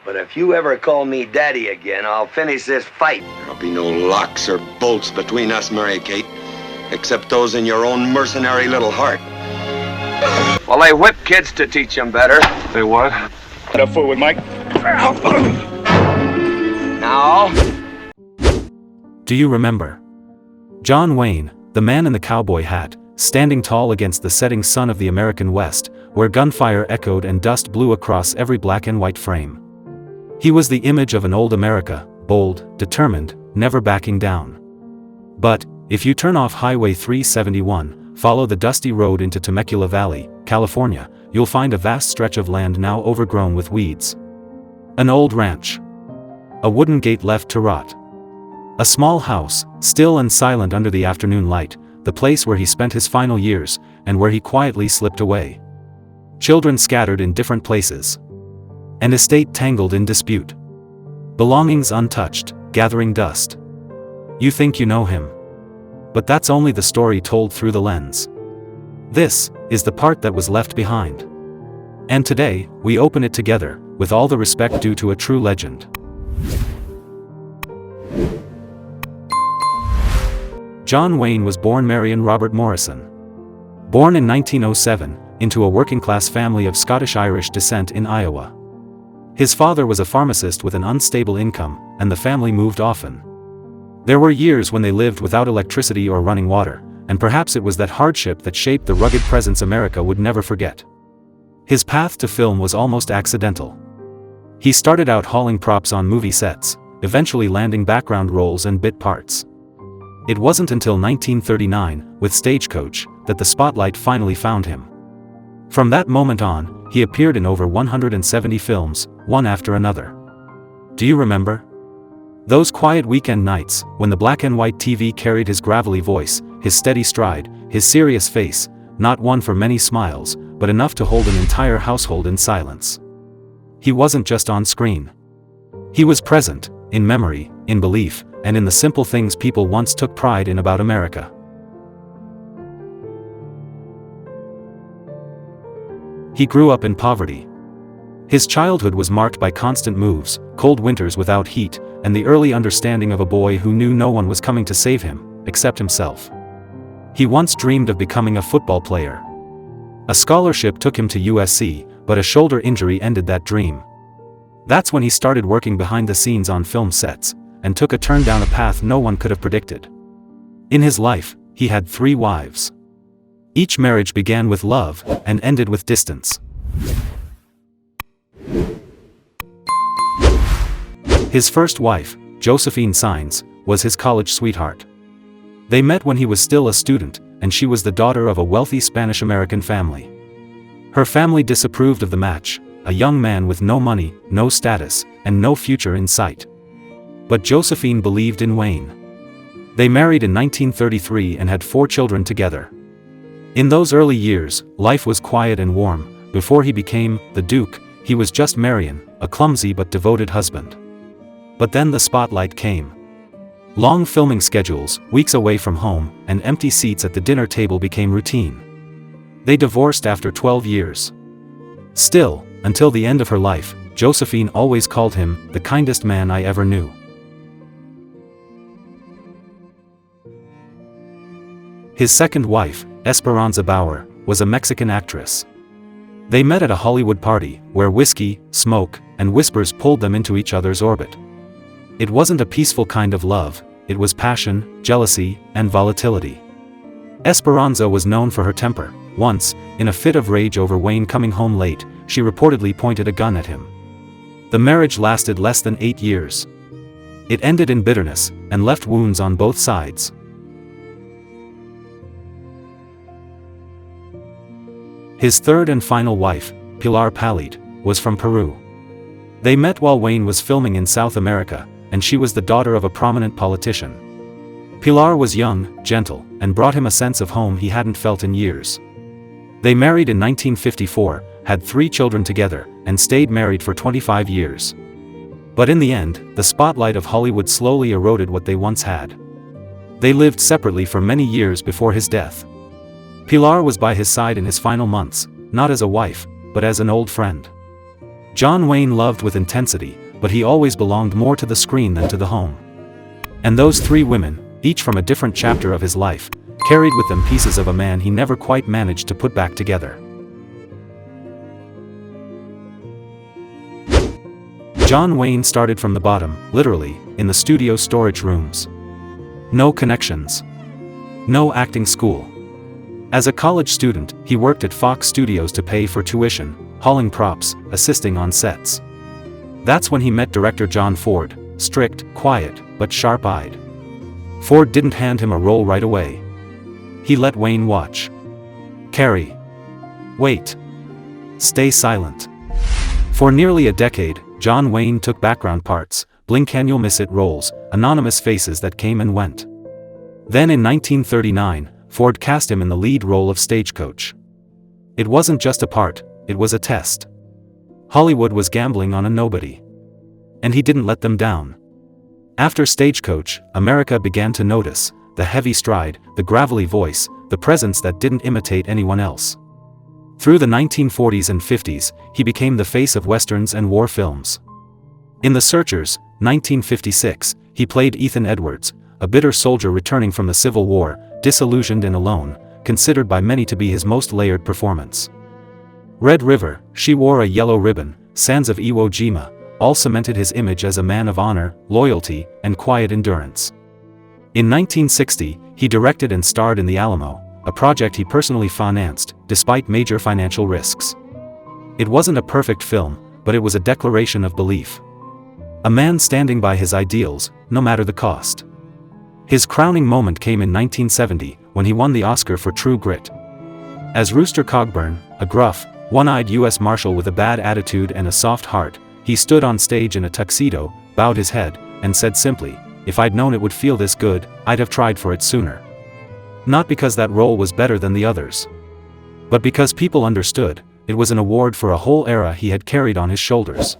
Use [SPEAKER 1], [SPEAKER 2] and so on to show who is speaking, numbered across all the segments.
[SPEAKER 1] But if you ever call me daddy again, I'll finish this fight.
[SPEAKER 2] There'll be no locks or bolts between us, Mary Kate, except those in your own mercenary little heart.
[SPEAKER 1] Well, they whip kids to teach them better.
[SPEAKER 3] They what?
[SPEAKER 4] Get up forward, Mike.
[SPEAKER 1] Now.
[SPEAKER 5] Do you remember? John Wayne, the man in the cowboy hat, standing tall against the setting sun of the American West, where gunfire echoed and dust blew across every black and white frame. He was the image of an old America, bold, determined, never backing down. But, if you turn off Highway 371, follow the dusty road into Temecula Valley, California, you'll find a vast stretch of land now overgrown with weeds. An old ranch. A wooden gate left to rot. A small house, still and silent under the afternoon light, the place where he spent his final years, and where he quietly slipped away. Children scattered in different places. An estate tangled in dispute. Belongings untouched, gathering dust. You think you know him. But that's only the story told through the lens. This is the part that was left behind. And today, we open it together, with all the respect due to a true legend. John Wayne was born Marion Robert Morrison. Born in 1907, into a working-class family of Scottish-Irish descent in Iowa. His father was a pharmacist with an unstable income, and the family moved often. There were years when they lived without electricity or running water, and perhaps it was that hardship that shaped the rugged presence America would never forget. His path to film was almost accidental. He started out hauling props on movie sets, eventually landing background roles and bit parts. It wasn't until 1939, with Stagecoach, that the spotlight finally found him. From that moment on, he appeared in over 170 films, one after another. Do you remember? Those quiet weekend nights, when the black and white TV carried his gravelly voice, his steady stride, his serious face, not one for many smiles, but enough to hold an entire household in silence. He wasn't just on screen. He was present, in memory, in belief, and in the simple things people once took pride in about America. He grew up in poverty. His childhood was marked by constant moves, cold winters without heat, and the early understanding of a boy who knew no one was coming to save him, except himself. He once dreamed of becoming a football player. A scholarship took him to USC, but a shoulder injury ended that dream. That's when he started working behind the scenes on film sets, and took a turn down a path no one could have predicted. In his life, he had 3 wives. Each marriage began with love, and ended with distance. His first wife, Josephine Saenz, was his college sweetheart. They met when he was still a student, and she was the daughter of a wealthy Spanish-American family. Her family disapproved of the match, a young man with no money, no status, and no future in sight. But Josephine believed in Wayne. They married in 1933 and had 4 children together. In those early years, life was quiet and warm. Before he became the Duke, he was just Marion, a clumsy but devoted husband. But then the spotlight came. Long filming schedules, weeks away from home, and empty seats at the dinner table became routine. They divorced after 12 years. Still, until the end of her life, Josephine always called him the kindest man I ever knew. His second wife, Esperanza Bauer, was a Mexican actress. They met at a Hollywood party, where whiskey, smoke, and whispers pulled them into each other's orbit. It wasn't a peaceful kind of love, it was passion, jealousy, and volatility. Esperanza was known for her temper. Once, in a fit of rage over Wayne coming home late, she reportedly pointed a gun at him. The marriage lasted less than 8 years. It ended in bitterness, and left wounds on both sides. His third and final wife, Pilar Palid, was from Peru. They met while Wayne was filming in South America, and she was the daughter of a prominent politician. Pilar was young, gentle, and brought him a sense of home he hadn't felt in years. They married in 1954, had 3 children together, and stayed married for 25 years. But in the end, the spotlight of Hollywood slowly eroded what they once had. They lived separately for many years before his death. Pilar was by his side in his final months, not as a wife, but as an old friend. John Wayne loved with intensity, but he always belonged more to the screen than to the home. And those three women, each from a different chapter of his life, carried with them pieces of a man he never quite managed to put back together. John Wayne started from the bottom, literally, in the studio storage rooms. No connections. No acting school. As a college student, he worked at Fox Studios to pay for tuition, hauling props, assisting on sets. That's when he met director John Ford, strict, quiet, but sharp-eyed. Ford didn't hand him a role right away. He let Wayne watch. Carry. Wait. Stay silent. For nearly a decade, John Wayne took background parts, blink-and-you'll-miss-it roles, anonymous faces that came and went. Then in 1939, Ford cast him in the lead role of Stagecoach. It wasn't just a part, it was a test. Hollywood was gambling on a nobody. And he didn't let them down. After Stagecoach, America began to notice the heavy stride, the gravelly voice, the presence that didn't imitate anyone else. Through the 1940s and 50s, he became the face of westerns and war films. In The Searchers, 1956, he played Ethan Edwards, a bitter soldier returning from the Civil War, disillusioned and alone, considered by many to be his most layered performance. Red River, She Wore a Yellow Ribbon, Sands of Iwo Jima, all cemented his image as a man of honor, loyalty, and quiet endurance. In 1960, he directed and starred in The Alamo, a project he personally financed, despite major financial risks. It wasn't a perfect film, but it was a declaration of belief. A man standing by his ideals, no matter the cost. His crowning moment came in 1970, when he won the Oscar for True Grit. As Rooster Cogburn, a gruff, one-eyed U.S. Marshal with a bad attitude and a soft heart, he stood on stage in a tuxedo, bowed his head, and said simply, "If I'd known it would feel this good, I'd have tried for it sooner." Not because that role was better than the others. But because people understood, it was an award for a whole era he had carried on his shoulders.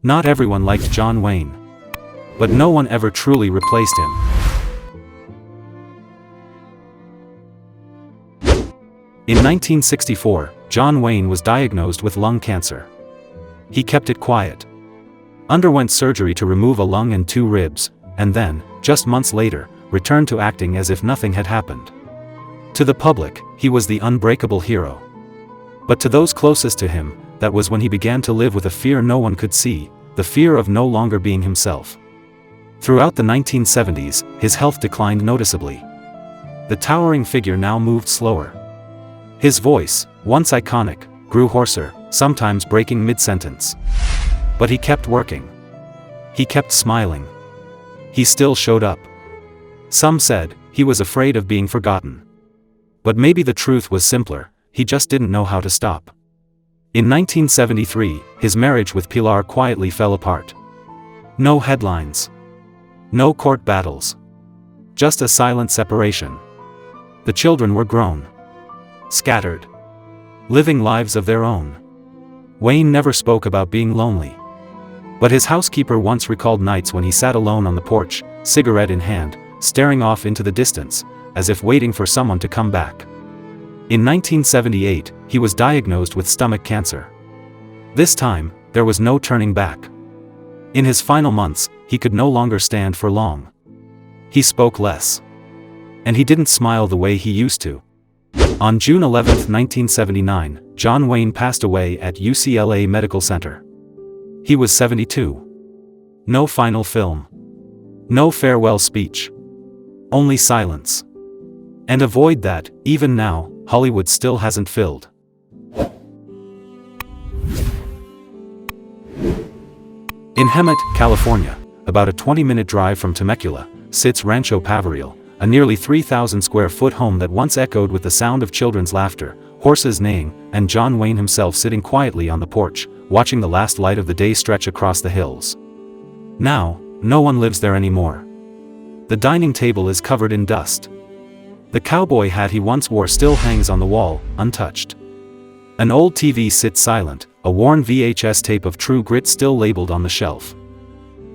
[SPEAKER 5] Not everyone liked John Wayne. But no one ever truly replaced him. In 1964, John Wayne was diagnosed with lung cancer. He kept it quiet. Underwent surgery to remove a lung and 2 ribs, and then, just months later, returned to acting as if nothing had happened. To the public, he was the unbreakable hero. But to those closest to him, that was when he began to live with a fear no one could see, the fear of no longer being himself. Throughout the 1970s, his health declined noticeably. The towering figure now moved slower. His voice, once iconic, grew hoarser, sometimes breaking mid-sentence. But he kept working. He kept smiling. He still showed up. Some said, he was afraid of being forgotten. But maybe the truth was simpler, he just didn't know how to stop. In 1973, his marriage with Pilar quietly fell apart. No headlines. No court battles. Just a silent separation. The children were grown. Scattered. Living lives of their own. Wayne never spoke about being lonely. But his housekeeper once recalled nights when he sat alone on the porch, cigarette in hand, staring off into the distance, as if waiting for someone to come back. In 1978, he was diagnosed with stomach cancer. This time, there was no turning back. In his final months, he could no longer stand for long. He spoke less. And he didn't smile the way he used to. On June 11, 1979, John Wayne passed away at UCLA Medical Center. He was 72. No final film. No farewell speech. Only silence. And a void that, even now, Hollywood still hasn't filled. In Hemet, California, about a 20-minute drive from Temecula, sits Rancho Pavaril, a nearly 3,000-square-foot home that once echoed with the sound of children's laughter, horses neighing, and John Wayne himself sitting quietly on the porch, watching the last light of the day stretch across the hills. Now, no one lives there anymore. The dining table is covered in dust. The cowboy hat he once wore still hangs on the wall, untouched. An old TV sits silent, a worn VHS tape of True Grit still labeled on the shelf.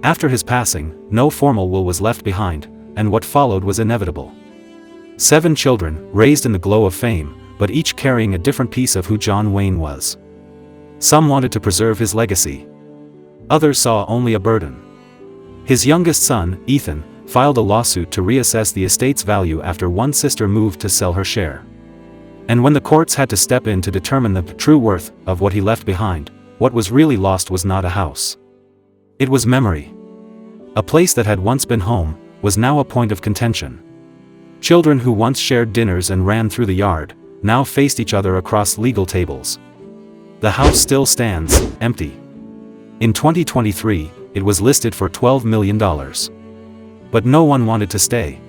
[SPEAKER 5] After his passing, no formal will was left behind, and what followed was inevitable. 7 children, raised in the glow of fame, but each carrying a different piece of who John Wayne was. Some wanted to preserve his legacy. Others saw only a burden. His youngest son, Ethan, filed a lawsuit to reassess the estate's value after one sister moved to sell her share. And when the courts had to step in to determine the true worth of what he left behind, what was really lost was not a house. It was memory. A place that had once been home was now a point of contention. Children who once shared dinners and ran through the yard now faced each other across legal tables. The house still stands, empty. In 2023, it was listed for $12 million. But no one wanted to stay.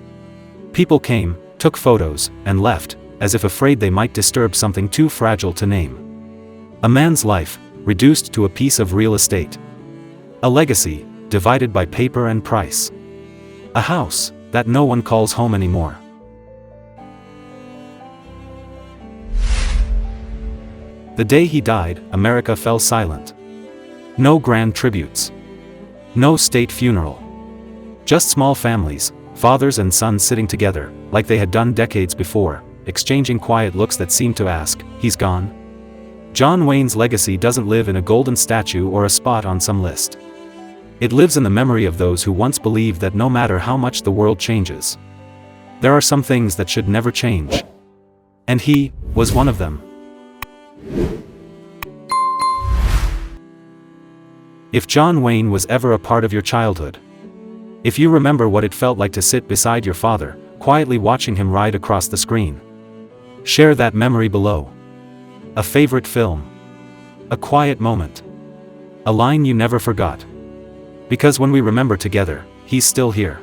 [SPEAKER 5] People came, took photos, and left, as if afraid they might disturb something too fragile to name. A man's life, reduced to a piece of real estate. A legacy, divided by paper and price. A house that no one calls home anymore. The day he died, America fell silent. No grand tributes. No state funeral. Just small families, fathers and sons sitting together, like they had done decades before, exchanging quiet looks that seemed to ask, "He's gone?" John Wayne's legacy doesn't live in a golden statue or a spot on some list. It lives in the memory of those who once believed that no matter how much the world changes, there are some things that should never change. And he was one of them. If John Wayne was ever a part of your childhood, if you remember what it felt like to sit beside your father, quietly watching him ride across the screen, share that memory below. A favorite film. A quiet moment. A line you never forgot. Because when we remember together, he's still here.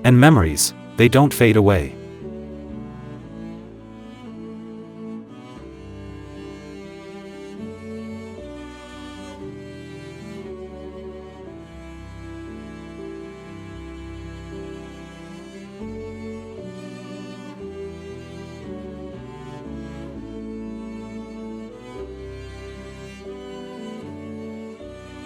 [SPEAKER 5] And memories, they don't fade away.